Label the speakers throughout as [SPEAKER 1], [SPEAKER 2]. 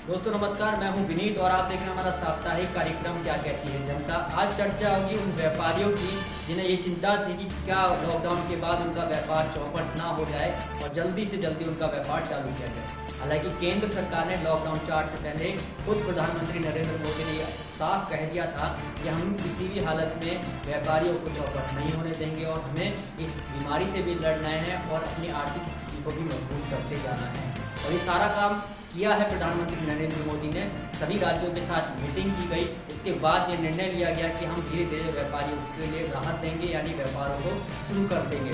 [SPEAKER 1] दोस्तों नमस्कार, मैं हूं विनीत और आप देख रहे हैं हमारा साप्ताहिक कार्यक्रम क्या कहती है जनता। आज चर्चा होगी उन व्यापारियों की जिन्हें ये चिंता थी कि क्या लॉकडाउन के बाद उनका व्यापार चौपट ना हो जाए और जल्दी से जल्दी उनका व्यापार चालू किया जाए। हालांकि केंद्र सरकार ने लॉकडाउन स्टार्ट से पहले खुद प्रधानमंत्री नरेंद्र मोदी ने साफ कह दिया था कि हम किसी भी हालत में व्यापारियों को चौपट नहीं होने देंगे और हमें इस बीमारी से भी लड़ना है और अपनी आर्थिक स्थिति को भी मजबूत करते जाना है। और ये सारा काम किया है प्रधानमंत्री नरेंद्र मोदी ने। सभी राज्यों के साथ मीटिंग की गई, उसके बाद ये निर्णय लिया गया कि हम धीरे धीरे व्यापारियों के लिए राहत देंगे, यानी व्यापारों को शुरू कर देंगे।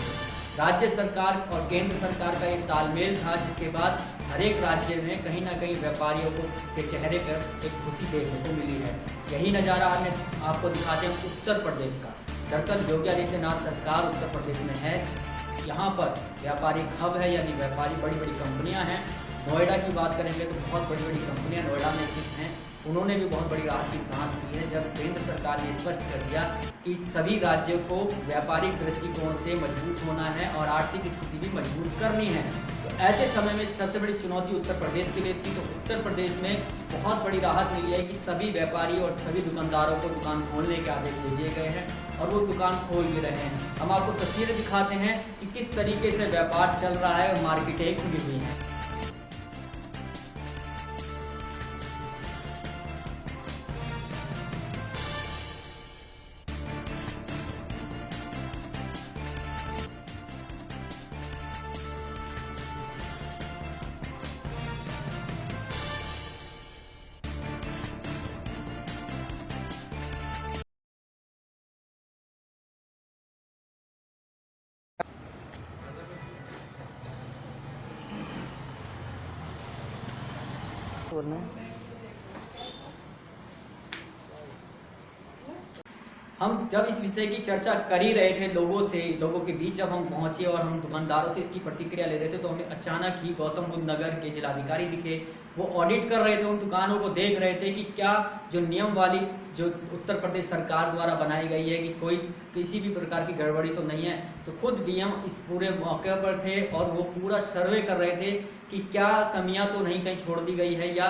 [SPEAKER 1] राज्य सरकार और केंद्र सरकार का ये तालमेल था, जिसके बाद हर एक राज्य में कहीं ना कहीं व्यापारियों को के चेहरे पर एक खुशी देखने को मिली है। यही नज़ारा आपको दिखाते हैं उत्तर प्रदेश का। दरअसल योगी आदित्यनाथ सरकार उत्तर प्रदेश में है। यहाँ पर व्यापारिक हब है, यानी व्यापारी बड़ी बड़ी कंपनियाँ हैं। नोएडा की बात करेंगे तो बहुत बड़ी बड़ी कंपनियां नोएडा में स्थित हैं। उन्होंने भी बहुत बड़ी राहत की सांस ली है जब केंद्र सरकार ने स्पष्ट कर दिया कि सभी राज्यों को व्यापारिक दृष्टिकोण से मजबूत होना है और आर्थिक स्थिति भी मजबूत करनी है। तो ऐसे समय में सबसे बड़ी चुनौती उत्तर प्रदेश के लिए थी। तो उत्तर प्रदेश में बहुत बड़ी राहत मिली है कि सभी व्यापारी और सभी दुकानदारों को दुकान खोलने के आदेश दे दिए गए हैं और वो दुकान खोल भी रहे हैं। हम आपको तस्वीरें दिखाते हैं कि किस तरीके से व्यापार चल रहा है और मार्केटें खुली हुई हैं। हम जब इस विषय की चर्चा कर ही रहे थे लोगों के बीच जब हम पहुंचे और हम दुकानदारों से इसकी प्रतिक्रिया ले रहे थे, तो हमें अचानक ही गौतम बुद्ध नगर के जिलाधिकारी दिखे। वो ऑडिट कर रहे थे, उन दुकानों को देख रहे थे कि क्या जो नियम वाली जो उत्तर प्रदेश सरकार द्वारा बनाई गई है कि कोई किसी भी प्रकार की गड़बड़ी तो नहीं है। तो खुद डीएम इस पूरे मौके पर थे और वो पूरा सर्वे कर रहे थे कि क्या कमियां तो नहीं कहीं छोड़ दी गई है या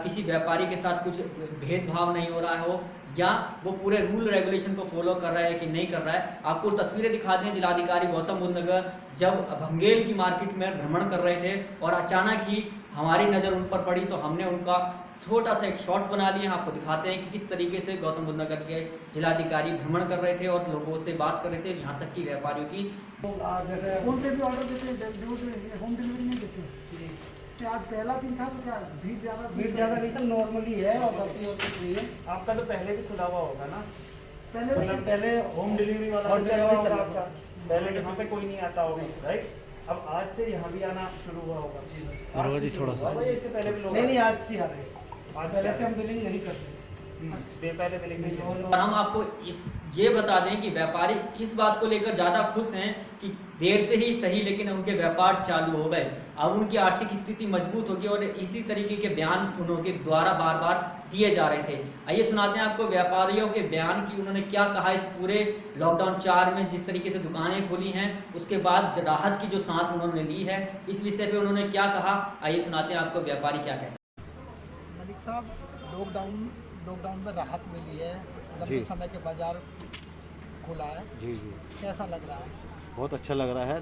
[SPEAKER 1] किसी व्यापारी के साथ कुछ भेदभाव नहीं हो रहा हो या वो पूरे रूल रेगुलेशन को फॉलो कर रहा है कि नहीं कर रहा है। आपको तस्वीरें दिखाते हैं जिलाधिकारी गौतम बुद्ध नगर जब भंगेल की मार्केट में भ्रमण कर रहे थे और अचानक ही हमारी नज़र उन पर पड़ी, तो हमने उनका छोटा सा एक शॉर्ट्स बना लिए। आपको दिखाते हैं कि किस तरीके से गौतम बुद्ध नगर के जिलाधिकारी भ्रमण कर रहे थे और लोगों से बात कर रहे थे, यहाँ तक कि व्यापारियों की
[SPEAKER 2] जैसे होम डिलीवरी ऑर्डर देते, होम डिलीवरी नहीं देते। आज पहला दिन था तो क्या भीड़ ज़्यादा नहीं था, नॉर्मली है और बाकी और कुछ नहीं है।
[SPEAKER 3] आपका तो पहले भी खुला हुआ होगा ना?
[SPEAKER 2] पहले
[SPEAKER 3] होम डिलीवरी वाला
[SPEAKER 2] और डिलीवरी चल
[SPEAKER 3] आपका पहले किसी पे कोई नहीं आता होगा, राइट? अब आज से यहाँ भी आना शुरू हुआ होगा।
[SPEAKER 2] जी सर,
[SPEAKER 3] जी थोड़ा सा इससे पहले भी लोग
[SPEAKER 2] नहीं आज से आ रहे हैं। आज पहले से हम बिलिंग नहीं करते,
[SPEAKER 3] पहले बिलिंग नहीं
[SPEAKER 2] और
[SPEAKER 1] और हम आपको ये बता दें कि व्यापारी इस बात को लेकर ज़्यादा खुश हैं कि देर से ही सही लेकिन उनके व्यापार चालू हो गए। अब उनकी आर्थिक स्थिति मजबूत होगी और इसी तरीके के बयान उनके द्वारा बार बार दिए जा रहे थे। आइए सुनाते हैं आपको व्यापारियों के बयान की उन्होंने क्या कहा इस पूरे लॉकडाउन 4 में, जिस तरीके से दुकानें खुली हैं उसके बाद राहत की जो सांस उन्होंने ली है, इस विषय पे उन्होंने क्या कहा। आइए सुनाते हैं आपको व्यापारी क्या कहते हैं।
[SPEAKER 2] मलिक साहब, लॉकडाउन में राहत मिली है, लंबे समय के बाजार खुला है।
[SPEAKER 4] जी
[SPEAKER 2] कैसा लग रहा है?
[SPEAKER 4] बहुत अच्छा लग रहा है।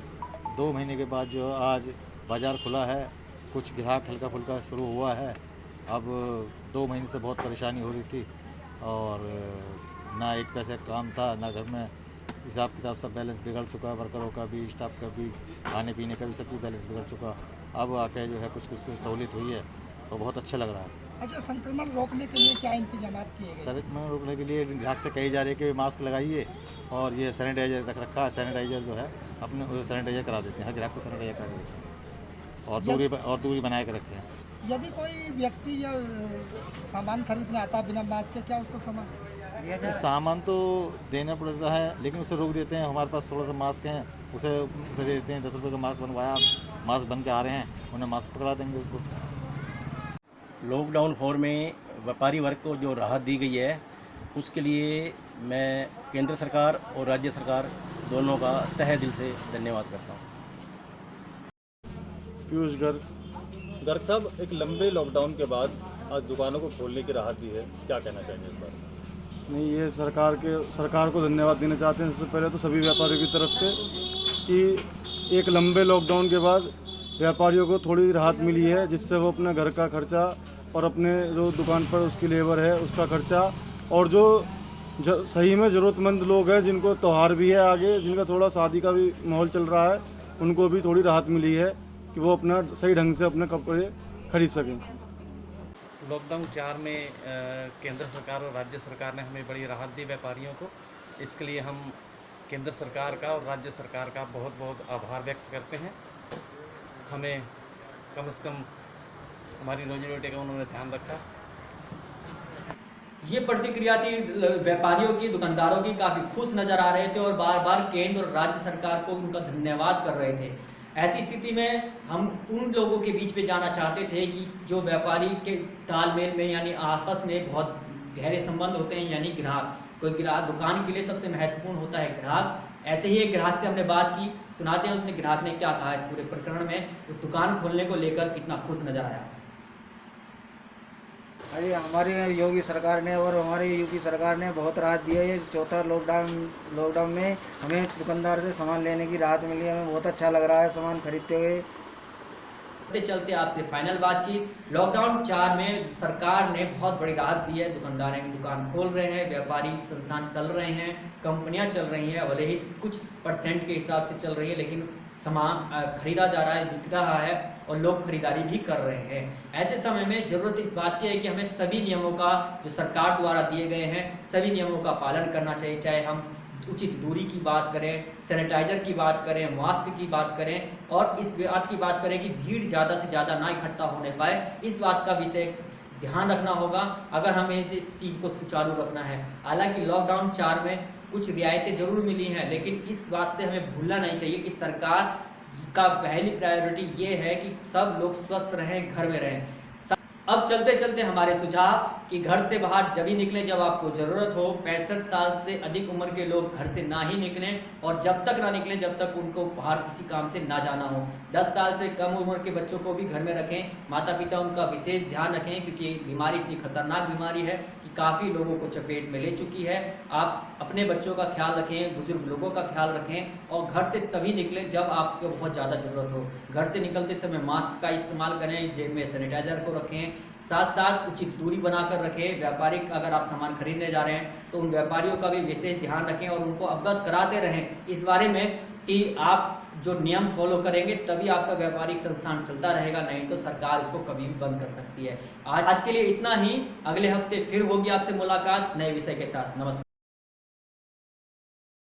[SPEAKER 4] 2 महीने के बाद जो आज बाज़ार खुला है, कुछ ग्राहक हल्का फुल्का शुरू हुआ है। अब 2 महीने से बहुत परेशानी हो रही थी और ना एक पैसे काम था, ना घर में हिसाब किताब, सब बैलेंस बिगड़ चुका, वर्करों का भी, स्टाफ का भी, खाने पीने का भी, सब चीज़ बैलेंस बिगड़ चुका। अब आके जो है कुछ सहूलियत हुई है तो बहुत अच्छा लग रहा है।
[SPEAKER 2] अच्छा, संक्रमण रोकने के लिए क्या इंतजाम किए गए?
[SPEAKER 4] संक्रमण रोकने के लिए ग्राहक से कही जा रही है कि मास्क लगाइए और ये सैनिटाइजर रख रखा है। सैनिटाइजर जो है अपने सैनिटाइजर करा देते हैं, हर ग्राहक को सैनिटाइजर करा देते हैं और दूरी बनाए के रखते हैं।
[SPEAKER 2] यदि कोई व्यक्ति या सामान खरीदने आता है बिना मास्क के, क्या उसको
[SPEAKER 4] सामान तो देना पड़ता है लेकिन उसे रोक देते हैं। हमारे पास थोड़ा सा मास्क हैं, उसे दे देते हैं। 10 रुपये का मास्क बनवाया, मास्क बन के आ रहे हैं, उन्हें मास्क पकड़ा देंगे उसको।
[SPEAKER 5] लॉकडाउन 4 में व्यापारी वर्ग को जो राहत दी गई है उसके लिए मैं केंद्र सरकार और राज्य सरकार दोनों का तहे दिल से धन्यवाद करता हूँ।
[SPEAKER 6] पीयूष गर्ग गर्ग साहब, एक लंबे लॉकडाउन के बाद आज दुकानों को खोलने की राहत दी है, क्या कहना चाहेंगे इस बार?
[SPEAKER 7] नहीं, ये सरकार को धन्यवाद देना चाहते हैं सबसे पहले तो सभी व्यापारियों की तरफ से कि एक लंबे लॉकडाउन के बाद व्यापारियों को थोड़ी राहत मिली है, जिससे वो अपने घर का खर्चा और अपने जो दुकान पर उसकी लेबर है उसका खर्चा और जो सही में ज़रूरतमंद लोग हैं जिनको त्यौहार भी है आगे, जिनका थोड़ा शादी का भी माहौल चल रहा है, उनको भी थोड़ी राहत मिली है कि वो अपना सही ढंग से अपने कपड़े खरीद सकें।
[SPEAKER 8] लॉकडाउन 4 में केंद्र सरकार और राज्य सरकार ने हमें बड़ी राहत दी व्यापारियों को। इसके लिए हम केंद्र सरकार का और राज्य सरकार का बहुत बहुत आभार व्यक्त करते हैं। हमें कम से कम हमारी रोजी रोटी का उन्होंने ध्यान रखा।
[SPEAKER 1] ये प्रतिक्रिया थी व्यापारियों की, दुकानदारों की, काफ़ी खुश नज़र आ रहे थे और बार बार केंद्र और राज्य सरकार को उनका धन्यवाद कर रहे थे। ऐसी स्थिति में हम उन लोगों के बीच में जाना चाहते थे कि जो व्यापारी के तालमेल में यानी आपस में बहुत गहरे संबंध होते हैं, यानी ग्राहक। कोई ग्राहक दुकान के लिए सबसे महत्वपूर्ण होता है ग्राहक। ऐसे ही एक ग्राहक से हमने बात की, सुनाते हैं उसने ग्राहक ने क्या कहा इस पूरे प्रकरण में, उस दुकान खोलने को लेकर कितना खुश नजर आया।
[SPEAKER 2] अरे हमारी योगी सरकार ने और हमारी यूपी सरकार ने बहुत राहत दी है। ये चौथा लॉकडाउन में हमें दुकानदार से सामान लेने की राहत मिली है। हमें बहुत अच्छा लग रहा है सामान खरीदते हुए।
[SPEAKER 1] चलते आपसे फाइनल बातचीत। लॉकडाउन 4 में सरकार ने बहुत बड़ी राहत दी है, दुकानदार की दुकान खोल रहे हैं, व्यापारी संस्थान चल रहे हैं, कंपनियां चल रही हैं, भले ही कुछ परसेंट के हिसाब से चल रही है, लेकिन सामान खरीदा जा रहा है, बिक रहा है और लोग खरीदारी भी कर रहे हैं। ऐसे समय में ज़रूरत इस बात की है कि हमें सभी नियमों का जो सरकार द्वारा दिए गए हैं सभी नियमों का पालन करना चाहिए। चाहे हम उचित दूरी की बात करें, सैनिटाइजर की बात करें, मास्क की बात करें और इस बात की बात करें कि भीड़ ज़्यादा से ज़्यादा ना इकट्ठा होने पाए, इस बात का विषय ध्यान रखना होगा अगर हमें इस चीज़ को सुचारू रखना है। हालांकि लॉकडाउन 4 में कुछ रियायतें जरूर मिली हैं, लेकिन इस बात से हमें भूलना नहीं चाहिए कि सरकार का पहली प्रायोरिटी ये है कि सब लोग स्वस्थ रहें, घर में रहें। अब चलते चलते हमारे सुझाव कि घर से बाहर जब ही निकलें जब आपको ज़रूरत हो। 65 साल से अधिक उम्र के लोग घर से ना ही निकलें और जब तक ना निकलें जब तक उनको बाहर किसी काम से ना जाना हो। 10 साल से कम उम्र के बच्चों को भी घर में रखें, माता पिता उनका विशेष ध्यान रखें क्योंकि बीमारी इतनी खतरनाक बीमारी है कि काफ़ी लोगों को चपेट में ले चुकी है। आप अपने बच्चों का ख्याल रखें, बुजुर्ग लोगों का ख्याल रखें और घर से तभी निकलें जब आपको बहुत ज़्यादा ज़रूरत हो। घर से निकलते समय मास्क का इस्तेमाल करें, जेब में सैनिटाइजर को रखें, साथ साथ उचित दूरी बनाकर रखें। व्यापारिक अगर आप सामान खरीदने जा रहे हैं तो उन व्यापारियों का भी विशेष ध्यान रखें और उनको अवगत कराते रहें इस बारे में कि आप जो नियम फॉलो करेंगे तभी आपका व्यापारिक संस्थान चलता रहेगा, नहीं तो सरकार इसको कभी भी बंद कर सकती है। आज के लिए इतना ही। अगले हफ्ते फिर होगी आपसे मुलाकात नए विषय के साथ। नमस्कार।